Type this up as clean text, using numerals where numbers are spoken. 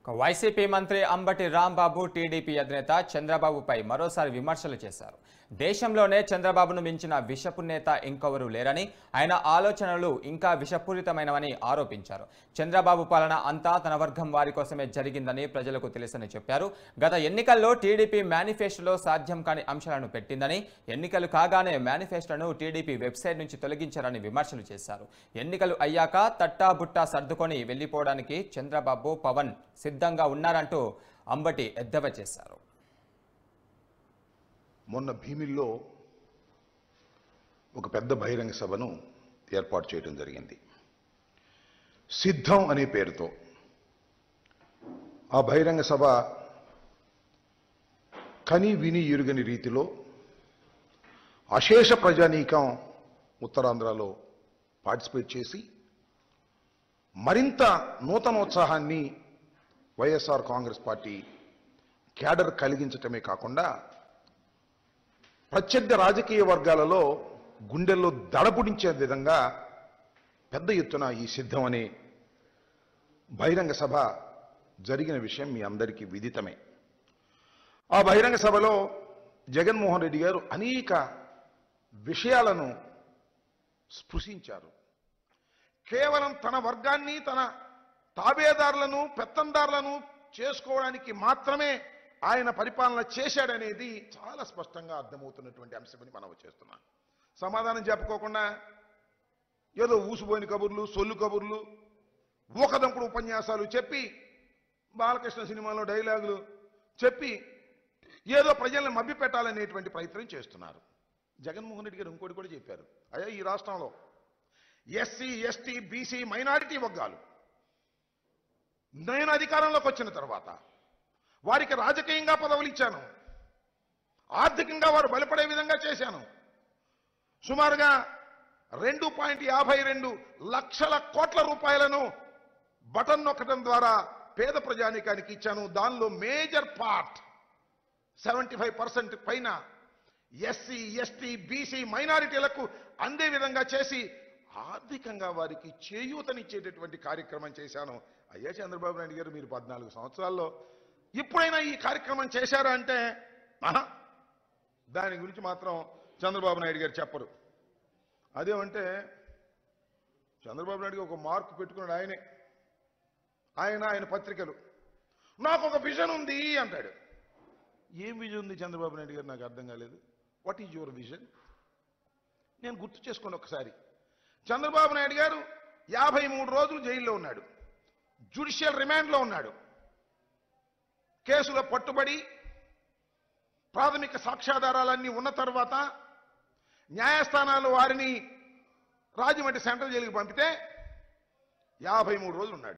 YCP మంత్రి Ambati Rambabu TDP అధినేత చంద్రబాబుపై మరోసారి విమర్శలు చేశారు. దేశంలోనే చంద్రబాబును మించిన విషపు నేత ఇంకెవరూ లేరని, ఆయన ఆలోచనలు ఇంకా విషపూరితమైనవని ఆరోపించారు. చంద్రబాబు పాలన అంతా తన వర్గం వారి కోసమే జరిగిందని ప్రజలకు తెలుసని చెప్పారు. గత ఎన్నికల్లో టీడీపీ మేనిఫెస్టోలో సాధ్యం కాని అంశాలను పెట్టిందని, ఎన్నికలు కాగానే మేనిఫెస్టోను టీడీపీ వెబ్సైట్ నుంచి తొలగించారని విమర్శలు చేశారు. ఎన్నికలు అయ్యాక తట్టాబుట్టా సర్దుకొని వెళ్లిపోవడానికి చంద్రబాబు, పవన్ సిద్ధంగా ఉన్నారంటూ అంబటి ఎద్దేవా చేశారు. మొన్న భీమిల్లో ఒక పెద్ద బహిరంగ సభను ఏర్పాటు చేయడం జరిగింది. సిద్ధం అనే పేరుతో ఆ బహిరంగ సభ కని విని ఎరుగని రీతిలో అశేష ప్రజానీకం ఉత్తరాంధ్రలో పార్టిసిపేట్ చేసి మరింత నూతనోత్సాహాన్ని వైఎస్ఆర్ కాంగ్రెస్ పార్టీ క్యాడర్ కలిగించటమే కాకుండా ప్రత్యర్థి రాజకీయ వర్గాలలో గుండెల్లో దడపుడించే విధంగా పెద్ద ఎత్తున ఈ సిద్ధం అనే బహిరంగ సభ జరిగిన విషయం మీ అందరికీ విదితమే. ఆ బహిరంగ సభలో జగన్మోహన్ రెడ్డి గారు అనేక విషయాలను స్పృశించారు. కేవలం తన వర్గాన్ని, తన తాబేదారులను, పెత్తందారులను చేసుకోవడానికి మాత్రమే ఆయన పరిపాలన చేశాడనేది చాలా స్పష్టంగా అర్థమవుతున్నటువంటి అంశమని మనం చేస్తున్నాం. సమాధానం చెప్పుకోకుండా ఏదో ఊసిపోయిన కబుర్లు, సొల్లు కబుర్లు, ఊకదంపుడు ఉపన్యాసాలు చెప్పి, బాలకృష్ణ సినిమాలో డైలాగులు చెప్పి ఏదో ప్రజల్ని మభ్యపెట్టాలనేటువంటి ప్రయత్నం చేస్తున్నారు. జగన్మోహన్ రెడ్డి గారు ఇంకోటి కూడా చెప్పారు. అయ్యా, ఈ రాష్ట్రంలో ఎస్సీ, ఎస్టీ, బీసీ, మైనారిటీ వర్గాలు నేను అధికారంలోకి వచ్చిన తర్వాత వారికి రాజకీయంగా పదవులు ఇచ్చాను, ఆర్థికంగా వారు బలపడే విధంగా చేశాను. సుమారుగా 2.52 లక్షల కోట్ల రూపాయలను బటన్ నొక్కడం ద్వారా పేద ప్రజానీకానికి ఇచ్చాను. దానిలో మేజర్ పార్ట్ 75% పైన ఎస్సీ, ఎస్టీ, బీసీ, మైనారిటీలకు అందే విధంగా చేసి ఆర్థికంగా వారికి చేయూతనిచ్చేటటువంటి కార్యక్రమం చేశాను. అయ్యా చంద్రబాబు నాయుడు గారు, మీరు 14 సంవత్సరాల్లో ఎప్పుడైనా ఈ కార్యక్రమం చేశారా అంటే దాని గురించి మాత్రం చంద్రబాబు నాయుడు గారు చెప్పరు. అదేమంటే చంద్రబాబు నాయుడు గారు ఒక మార్కు పెట్టుకున్నాడు. ఆయన పత్రికలు నాకు ఒక విజన్ ఉంది అంటాడు. ఏం విజన్ ఉంది చంద్రబాబు నాయుడు గారు? నాకు అర్థం కాలేదు. What is your vision? నేను గుర్తు చేసుకోండి ఒకసారి. చంద్రబాబు నాయుడు గారు 53 రోజులు జైల్లో ఉన్నాడు, జ్యుడిషియల్ రిమాండ్లో ఉన్నాడు. కేసులో పట్టుబడి ప్రాథమిక సాక్ష్యాధారాలన్నీ ఉన్న తర్వాత న్యాయస్థానాలు వారిని రాజమండ్రి సెంట్రల్ జైలుకి పంపితే 53 రోజులు ఉన్నాడు.